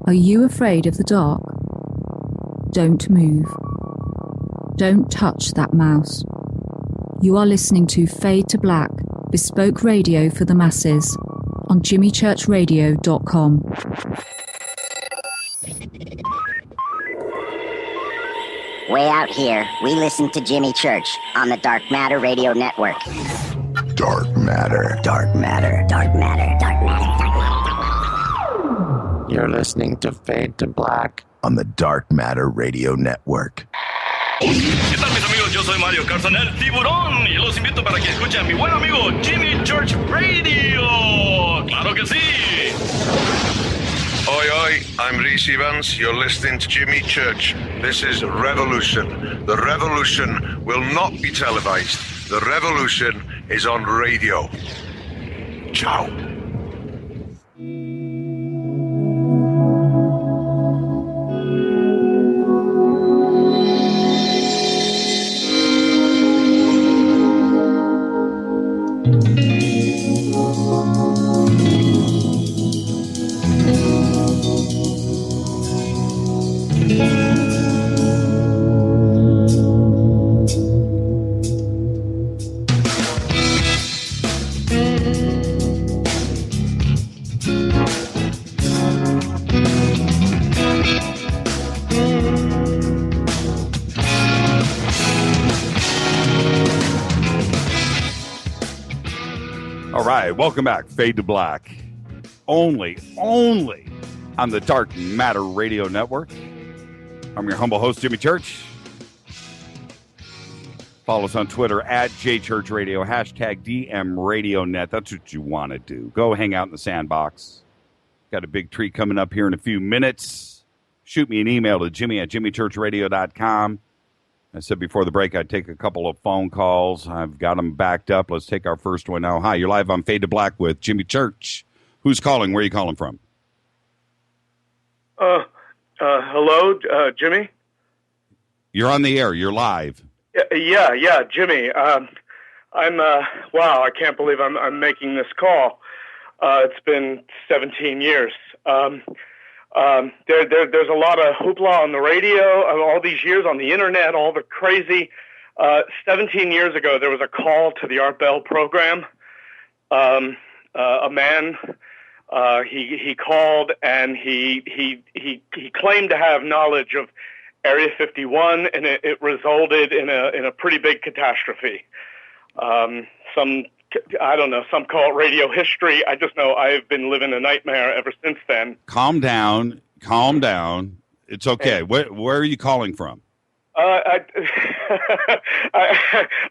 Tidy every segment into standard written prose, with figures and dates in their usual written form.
Are you afraid of the dark? Don't move. Don't touch that mouse. You are listening to Fade to Black, bespoke radio for the masses, on jimmychurchradio.com. Way out here, we listen to Jimmy Church on the Dark Matter Radio Network. Dark Matter. Dark Matter. Dark Matter. Dark Matter. Dark Matter. You're listening to Fade to Black on the Dark Matter Radio Network. ¿Qué tal, mis amigos? Yo soy Mario Carson, el tiburón, y los invito para que escuchen a mi buen amigo Jimmy Church Radio. ¡Claro que sí! Oi, I'm Reese Evans. You're listening to Jimmy Church. This is Revolution. The revolution will not be televised. The revolution is on radio. Ciao. Welcome back, Fade to Black. Only on the Dark Matter Radio Network. I'm your humble host, Jimmy Church. Follow us on Twitter at JChurchRadio, hashtag DMRadioNet. That's what you want to do. Go hang out in the sandbox. Got a big treat coming up here in a few minutes. Shoot me an email to jimmy@jimmychurchradio.com. I said before the break I'd take a couple of phone calls. I've got them backed up. Let's take our first one now. Hi, you're live on Fade to Black with Jimmy Church. Who's calling? Where are you calling from? Hello, Jimmy? You're on the air. You're live. Yeah, Jimmy. Wow, I can't believe I'm making this call. It's been 17 years. There's a lot of hoopla on the radio, all these years on the internet, all the crazy. 17 years ago, there was a call to the Art Bell program. A man, he called and he claimed to have knowledge of Area 51, and it resulted in a pretty big catastrophe. Some call it radio history. I just know I've been living a nightmare ever since then. Calm down. It's okay. Where are you calling from? I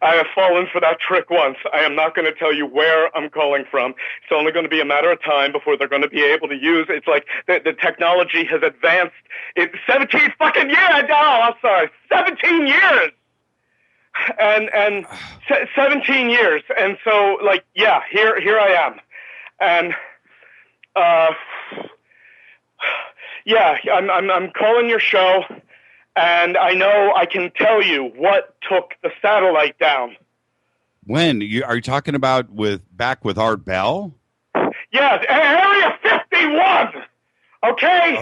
have fallen for that trick once. I am not going to tell you where I'm calling from. It's only going to be a matter of time before they're going to be able to use. It's like the technology has advanced. It's 17 fucking years. Oh, I'm sorry, 17 years. And 17 years, and so here I am, and I'm calling your show, and I know I can tell you what took the satellite down. When are you talking about back with Art Bell? Yes, Area 51. Okay.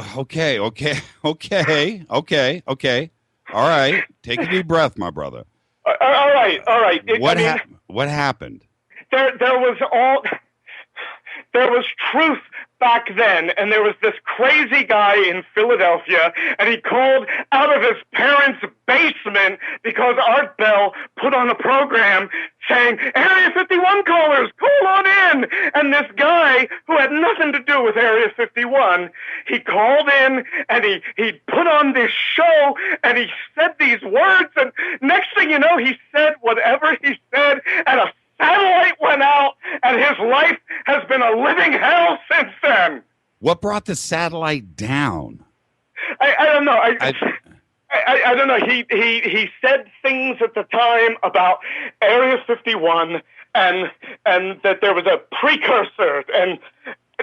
All right, take a deep breath, my brother. All right. What happened? There was truth back then, and there was this crazy guy in Philadelphia, and he called out of his parents' basement because Art Bell put on a program saying, Area 51 callers, call on in! And this guy, who had nothing to do with Area 51, he called in, and he put on this show, and he said these words, and next thing you know, he said whatever he said, and a satellite went out, and his life has been a living hell since then. What brought the satellite down? I don't know. I don't know. He said things at the time about Area 51 and that there was a precursor and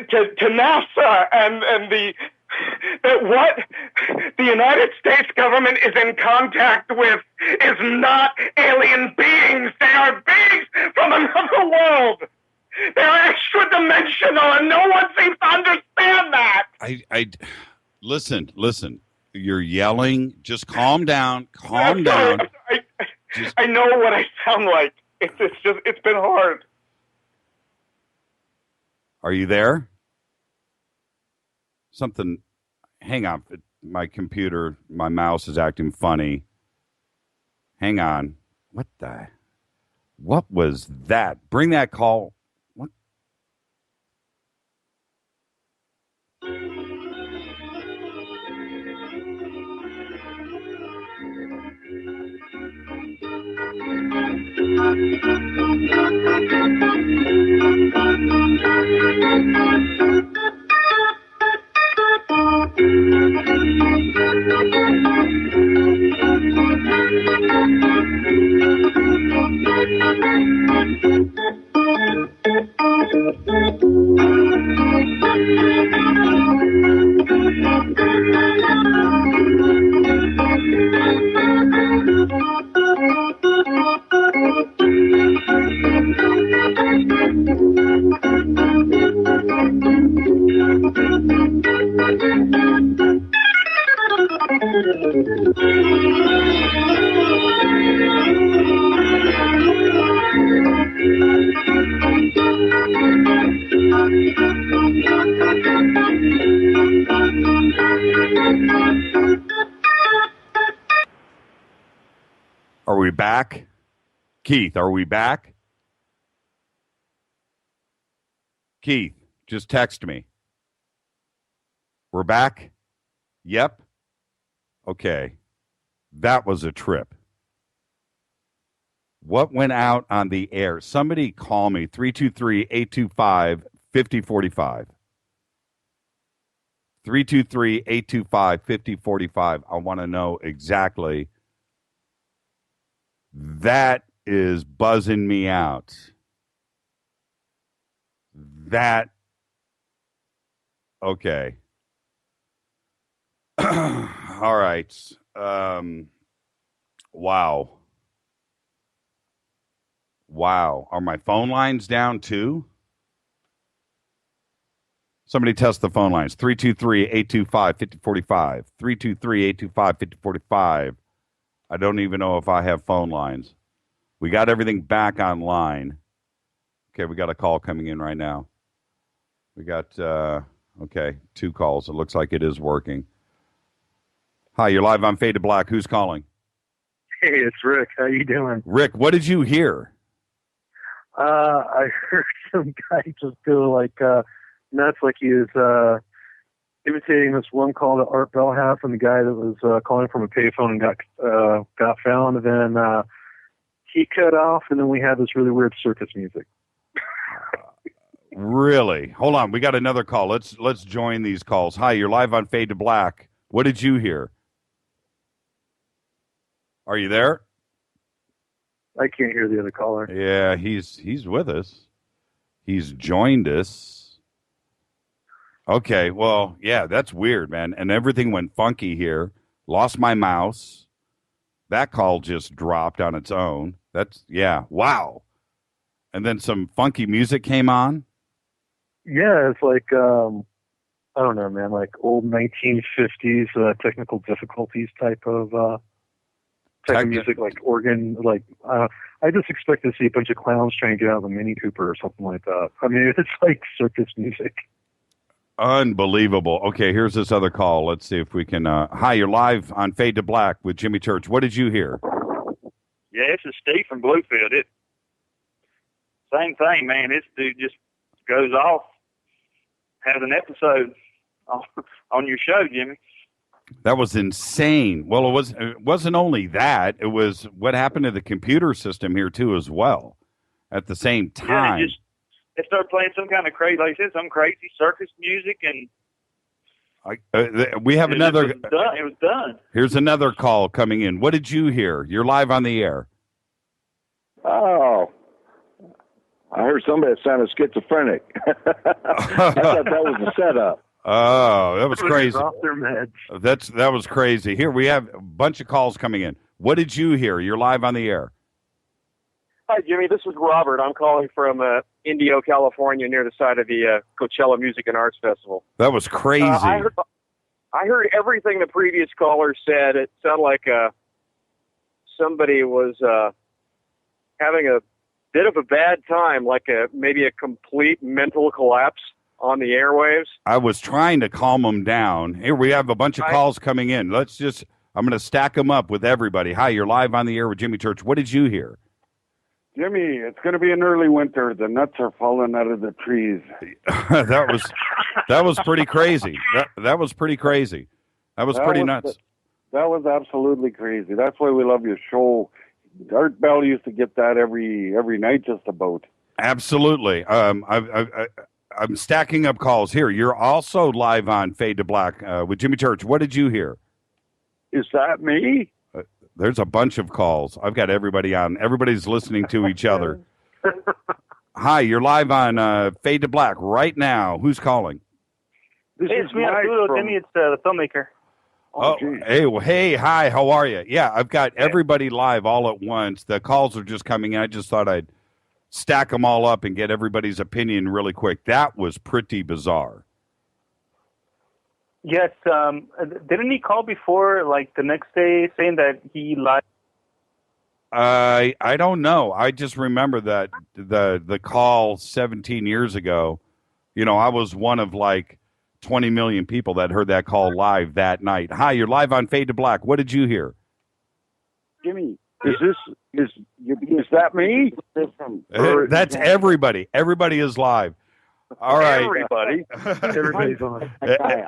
to NASA and that what the United States government is in contact with is not alien beings. They are beings from another world. They're extra dimensional, and no one seems to understand that. Listen. You're yelling. Just calm down. I'm sorry. I know what I sound like. It's been hard. Are you there? Something. Hang on. My computer, my mouse is acting funny. Hang on. What was that? Bring that call. What? Are we back? Keith, are we back? Keith, just text me. We're back? Yep. Okay. That was a trip. What went out on the air? Somebody call me, 323-825-5045. 323-825-5045. I want to know exactly. That is buzzing me out. That, okay. All right. Wow. Are my phone lines down too? Somebody test the phone lines. 323-825-5045. 323-825-5045. I don't even know if I have phone lines. We got everything back online. Okay, we got a call coming in right now. We got, 2 calls. It looks like it is working. Hi, you're live on Fade to Black. Who's calling? Hey, it's Rick. How you doing? Rick, what did you hear? I heard some guy just go like nuts, like he was imitating this one call that Art Bell had from the guy that was calling from a payphone and got found. And then he cut off, and then we had this really weird circus music. Really? Hold on. We got another call. Let's join these calls. Hi, you're live on Fade to Black. What did you hear? Are you there? I can't hear the other caller. Yeah, he's with us. He's joined us. Okay, well, yeah, that's weird, man. And everything went funky here. Lost my mouse. That call just dropped on its own. Wow. And then some funky music came on. Yeah, it's like, I don't know, man, like old 1950s technical difficulties type of music, like organ, like, I just expect to see a bunch of clowns trying to get out of a Mini Cooper or something like that. I mean, it's like circus music. Unbelievable. Okay, here's this other call. Let's see if we can. Hi, you're live on Fade to Black with Jimmy Church. What did you hear? Yeah, this is Steve from Bluefield. Same thing, man. This dude just goes off, has an episode on your show, Jimmy. That was insane. Well, it wasn't only that. It was what happened to the computer system here too, as well, at the same time. Yeah, they started playing some kind of crazy, like I said, some crazy circus music, and we have another. It was done. Here's another call coming in. What did you hear? You're live on the air. Oh, I heard somebody that sounded schizophrenic. I thought that was a setup. Oh, that was crazy. Off their meds. That was crazy. Here we have a bunch of calls coming in. What did you hear? You're live on the air. Hi, Jimmy. This is Robert. I'm calling from Indio, California, near the site of the Coachella Music and Arts Festival. That was crazy. I I heard everything the previous caller said. It sounded like somebody was having a bit of a bad time, like maybe a complete mental collapse on the airwaves. I was trying to calm them down. Here we have a bunch of calls coming in. I'm going to stack them up with everybody. Hi, you're live on the air with Jimmy Church. What did you hear? Jimmy, it's going to be an early winter. The nuts are falling out of the trees. that was pretty crazy. That was pretty crazy. That was pretty nuts. That was absolutely crazy. That's why we love your show. Art Bell used to get that every night just about. Absolutely. I'm stacking up calls here. You're also live on Fade to Black with Jimmy Church. What did you hear? Is that me? There's a bunch of calls. I've got everybody on. Everybody's listening to each other. Hi, you're live on Fade to Black right now. Who's calling? Hey, it's me, Arturo. Jimmy, it's the filmmaker. Hey, hi, how are you? Yeah, I've got everybody live all at once. The calls are just coming in. I just thought I'd stack them all up and get everybody's opinion really quick. That was pretty bizarre. Yes, didn't he call before, like the next day, saying that he lied? I don't know. I just remember that the call 17 years ago. You know, I was one of like 20 million people that heard that call live that night. Hi, you're live on Fade to Black. What did you hear? Jimmy, is that me? That's everybody. Everybody is live. All right. Everybody's on.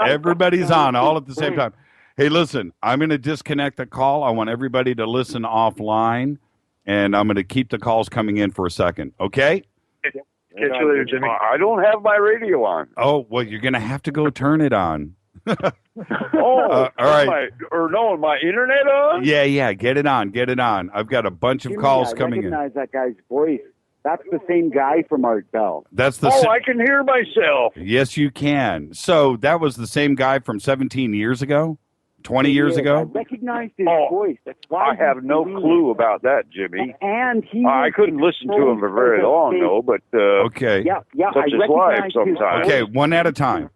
Everybody's on all at the same time. Hey, listen, I'm going to disconnect the call. I want everybody to listen offline, and I'm going to keep the calls coming in for a second. Okay? Catch you later, Jimmy. I don't have my radio on. Oh, well, you're going to have to go turn it on. All right. My internet on? Yeah, get it on. I've got a bunch of calls coming in. I recognize that guy's voice. That's the same guy from Art Bell. I can hear myself. Yes, you can. So that was the same guy from 17 years ago? 20 years ago? I recognized his voice. That's why I have no clue about that, Jimmy. And I couldn't listen to him for very long, though, but okay. Yeah, such is life sometimes. Okay, one at a time.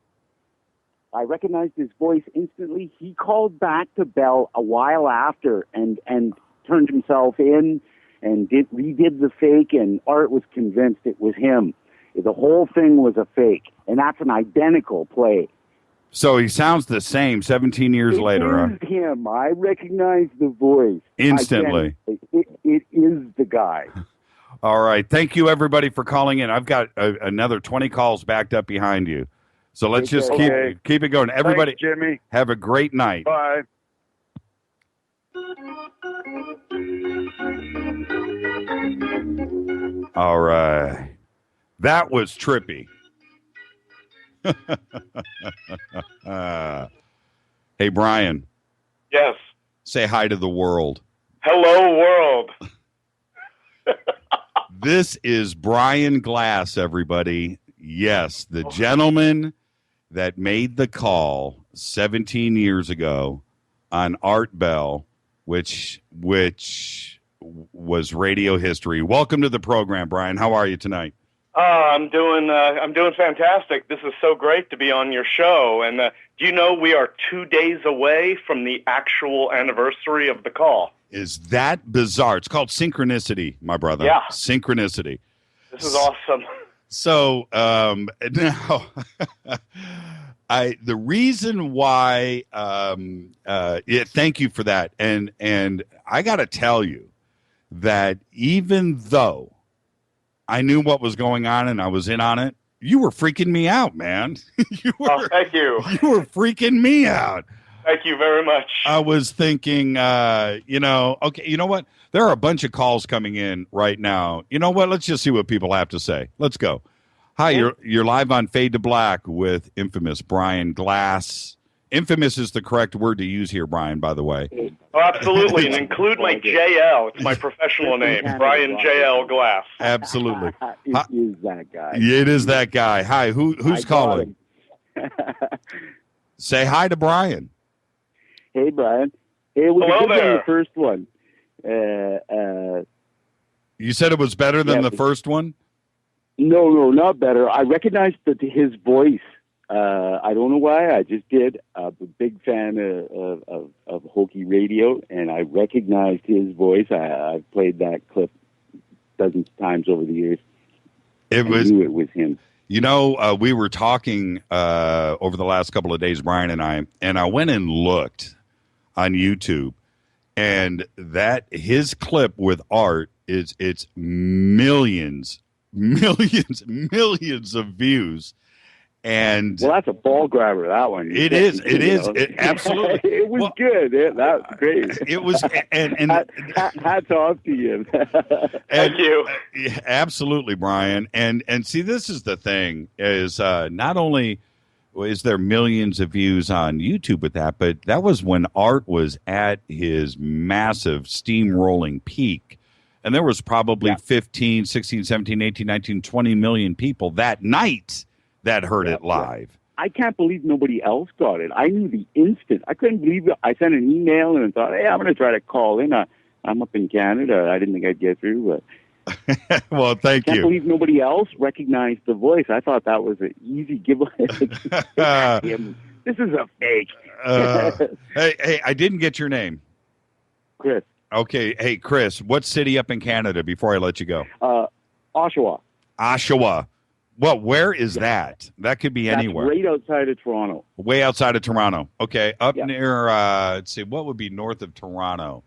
I recognized his voice instantly. He called back to Bell a while after and turned himself in and redid the fake, and Art was convinced it was him. The whole thing was a fake, and that's an identical play. So he sounds the same 17 years later. It is him. I recognize the voice. Instantly. It is the guy. All right. Thank you, everybody, for calling in. I've got another 20 calls backed up behind you. So let's just keep it going. Everybody, thanks, Jimmy. Have a great night. Bye. All right. That was trippy. Hey, Brian. Yes. Say hi to the world. Hello, world. This is Brian Glass, everybody. Yes, the gentleman that made the call 17 years ago on Art Bell, which was radio history. Welcome to the program, Brian. How are you tonight? I'm doing fantastic. This is so great to be on your show. And do you know we are 2 days away from the actual anniversary of the call? Is that bizarre? It's called synchronicity, my brother. Yeah. Synchronicity. This is awesome. So now, the reason why, thank you for that. And I got to tell you that even though I knew what was going on and I was in on it, you were freaking me out, man. Thank you. You were freaking me out. Thank you very much. I was thinking, okay, you know what? There are a bunch of calls coming in right now. You know what? Let's just see what people have to say. Let's go. Hi, you're live on Fade to Black with infamous Brian Glass. Infamous is the correct word to use here, Brian, by the way. Oh, absolutely, and include my JL. It's my professional name, Brian JL Glass. Absolutely. It is that guy. It is that guy. Hi, who's calling? Say hi to Brian. Hey, Brian. Hey, we Hello did there. the first one. You said it was better than the first one? No, not better. I recognized his voice. I don't know why. I just did. I'm a big fan of Hokie Radio, and I recognized his voice. I've played that clip dozens of times over the years. I knew it was him. You know, we were talking over the last couple of days, Brian and I went and looked on YouTube, and that his clip with Art it's millions of views. And well, that's a ball grabber, that one. It is. Absolutely. It was good. That was great. It was, and hats off to you. Thank you. Absolutely, Brian. And see, this is the thing: is not only is there millions of views on YouTube with that, but that was when Art was at his massive steamrolling peak. And there was probably 15, 16, 17, 18, 19, 20 million people that night that heard it live. I can't believe nobody else got it. I knew the instant. I couldn't believe it. I sent an email and thought, hey, I'm going to try to call in. I'm up in Canada. I didn't think I'd get through. But well, thank you. I can't believe nobody else recognized the voice. I thought that was an easy giveaway. This is a fake. Hey, I didn't get your name. Chris. Okay. Hey, Chris, what city up in Canada before I let you go? Oshawa. Oshawa. Well, where is that? That could be anywhere. Right outside of Toronto. Way outside of Toronto. Okay. Up near, let's see, what would be north of Toronto?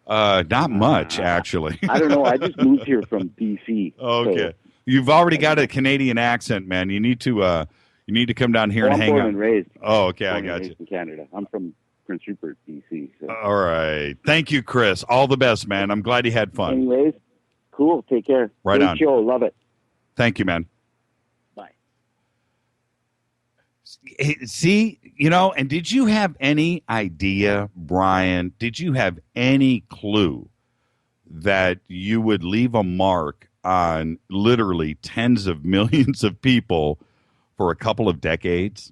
Not much, actually. I don't know. I just moved here from BC. Okay. So. You've already got a Canadian accent, man. You need to come down here and hang out. I'm born and raised. Oh, okay. I got you. In Canada. I'm from Prince Rupert, BC. So. All right. Thank you, Chris. All the best, man. I'm glad you had fun. Anyways, cool. Take care. Right Great on. show. Love it. Thank you, man. Bye. See, and did you have any idea, Brian? Did you have any clue that you would leave a mark on literally tens of millions of people for a couple of decades?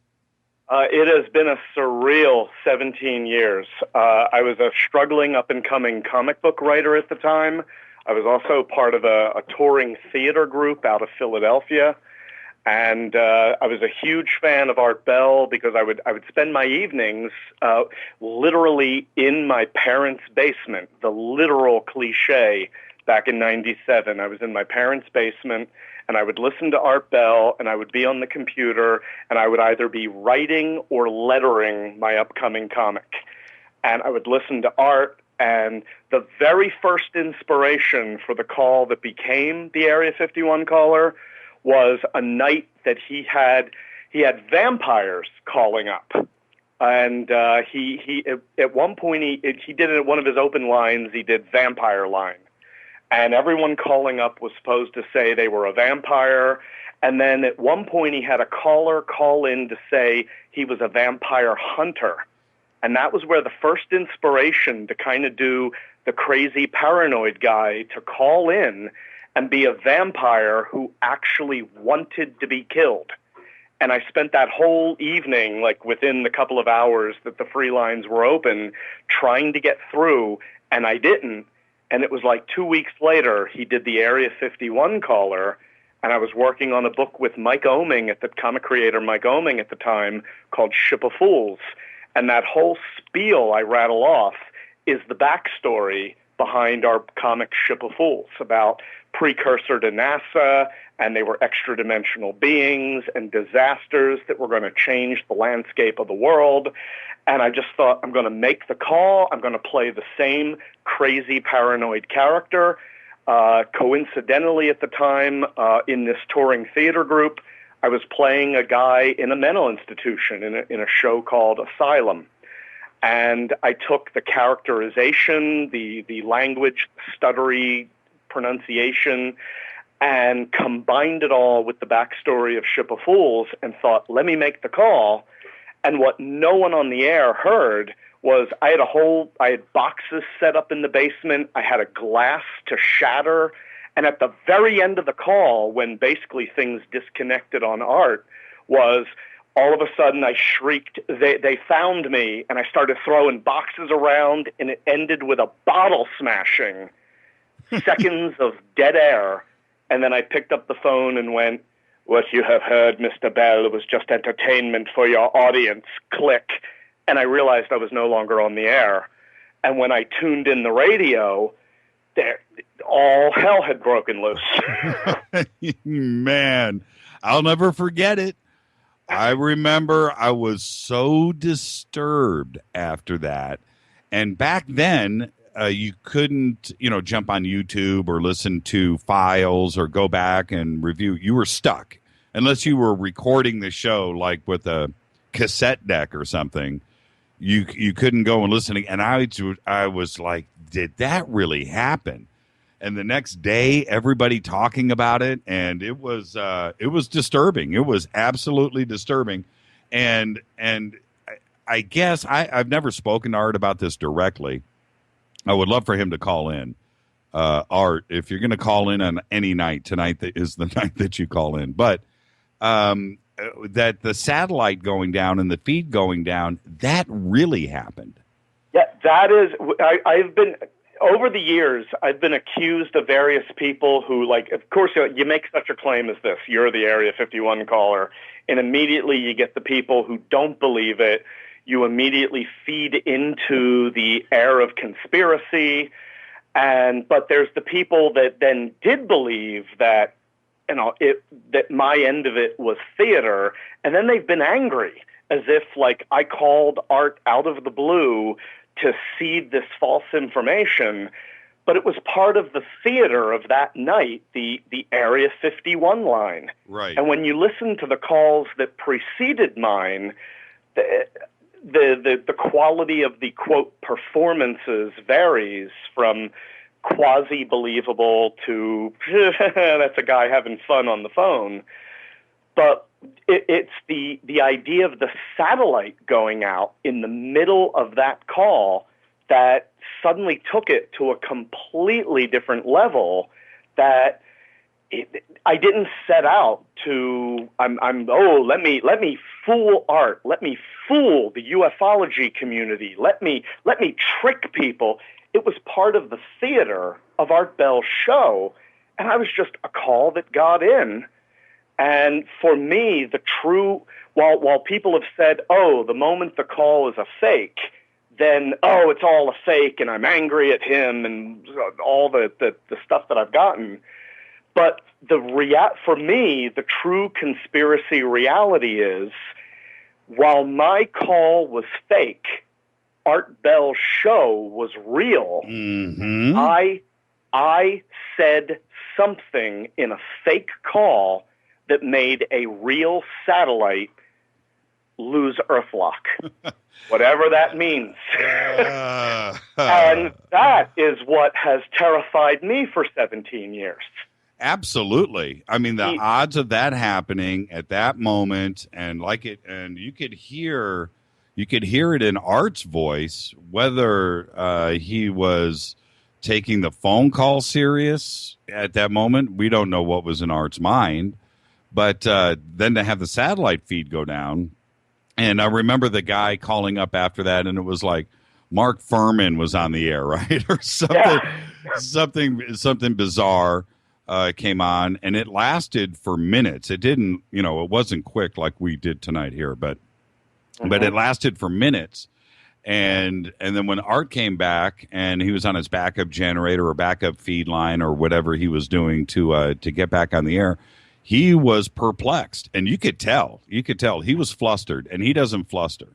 It has been a surreal 17 years. I was a struggling up-and-coming comic book writer at the time. I was also part of a touring theater group out of Philadelphia. And I was a huge fan of Art Bell because I would spend my evenings literally in my parents' basement, the literal cliche. Back in 97, I was in my parents' basement, and I would listen to Art Bell, and I would be on the computer, and I would either be writing or lettering my upcoming comic. And I would listen to Art, and the very first inspiration for the call that became the Area 51 caller was a night that he had vampires calling up. And he at one point, he did it at one of his open lines, he did Vampire Line. And everyone calling up was supposed to say they were a vampire. And then at one point he had a caller call in to say he was a vampire hunter. And that was where the first inspiration to kind of do the crazy paranoid guy to call in and be a vampire who actually wanted to be killed. And I spent that whole evening, like within the couple of hours that the free lines were open, trying to get through, and I didn't. And it was like 2 weeks later, he did the Area 51 caller, and I was working on a book with Mike Oeming, at the comic creator Mike Oeming at the time, called Ship of Fools. And that whole spiel I rattle off is the backstory behind our comic Ship of Fools, about precursor to NASA, and they were extra-dimensional beings and disasters that were going to change the landscape of the world. And I just thought, I'm going to make the call. I'm going to play the same crazy paranoid character. Coincidentally, at the time, in this touring theater group, I was playing a guy in a mental institution in a show called Asylum. And I took the characterization, the language, stuttery pronunciation, and combined it all with the backstory of Ship of Fools and thought, let me make the call. And what no one on the air heard was I had boxes set up in the basement. I had a glass to shatter. And at the very end of the call, when basically things disconnected on Art, was all of a sudden I shrieked, they found me, and I started throwing boxes around, and it ended with a bottle smashing, seconds of dead air. And then I picked up the phone and went, What you have heard, Mr. Bell, was just entertainment for your audience. Click. And I realized I was no longer on the air. And when I tuned in the radio, all hell had broken loose. Man, I'll never forget it. I remember I was so disturbed after that. And back then, you couldn't, jump on YouTube or listen to files or go back and review. You were stuck unless you were recording the show like with a cassette deck or something. You couldn't go and listen. And I was like, did that really happen? And the next day, everybody talking about it, and it was disturbing. It was absolutely disturbing. And I guess I've never spoken to Art about this directly. I would love for him to call in. Art, if you're going to call in on any night, tonight is the night that you call in. But that the satellite going down and the feed going down, that really happened. Yeah, that is. I've been, over the years, I've been accused of various people who, like, of course, you make such a claim as this. You're the Area 51 caller, and immediately you get the people who don't believe it. You immediately feed into the air of conspiracy, but there's the people that then did believe that, that my end of it was theater, and then they've been angry, as if like I called Art out of the blue to seed this false information, but it was part of the theater of that night, the Area 51 line. Right. And when you listen to the calls that preceded mine, the quality of the, quote, performances varies from quasi-believable to that's a guy having fun on the phone. But it's the idea of the satellite going out in the middle of that call that suddenly took it to a completely different level that I didn't set out to. Let me fool Art. Let me fool the ufology community. Let me trick people. It was part of the theater of Art Bell's show, and I was just a call that got in. And for me, the true, while people have said, oh, the moment the call is a fake, then, oh, it's all a fake, and I'm angry at him, and all the stuff that I've gotten. But for me, the true conspiracy reality is, while my call was fake, Art Bell's show was real. Mm-hmm. I said something in a fake call that made a real satellite lose Earthlock, whatever that means. And that is what has terrified me for 17 years. Absolutely. I mean, the odds of that happening at that moment, and you could hear it in Art's voice, whether he was taking the phone call serious at that moment. We don't know what was in Art's mind, but then to have the satellite feed go down. And I remember the guy calling up after that, and it was like Mark Furman was on the air, right? Or something bizarre came on, and it lasted for minutes. It didn't, it wasn't quick like we did tonight here, but it lasted for minutes. And then when Art came back and he was on his backup generator or backup feed line or whatever he was doing to get back on the air, he was perplexed, and you could tell he was flustered, and he doesn't fluster.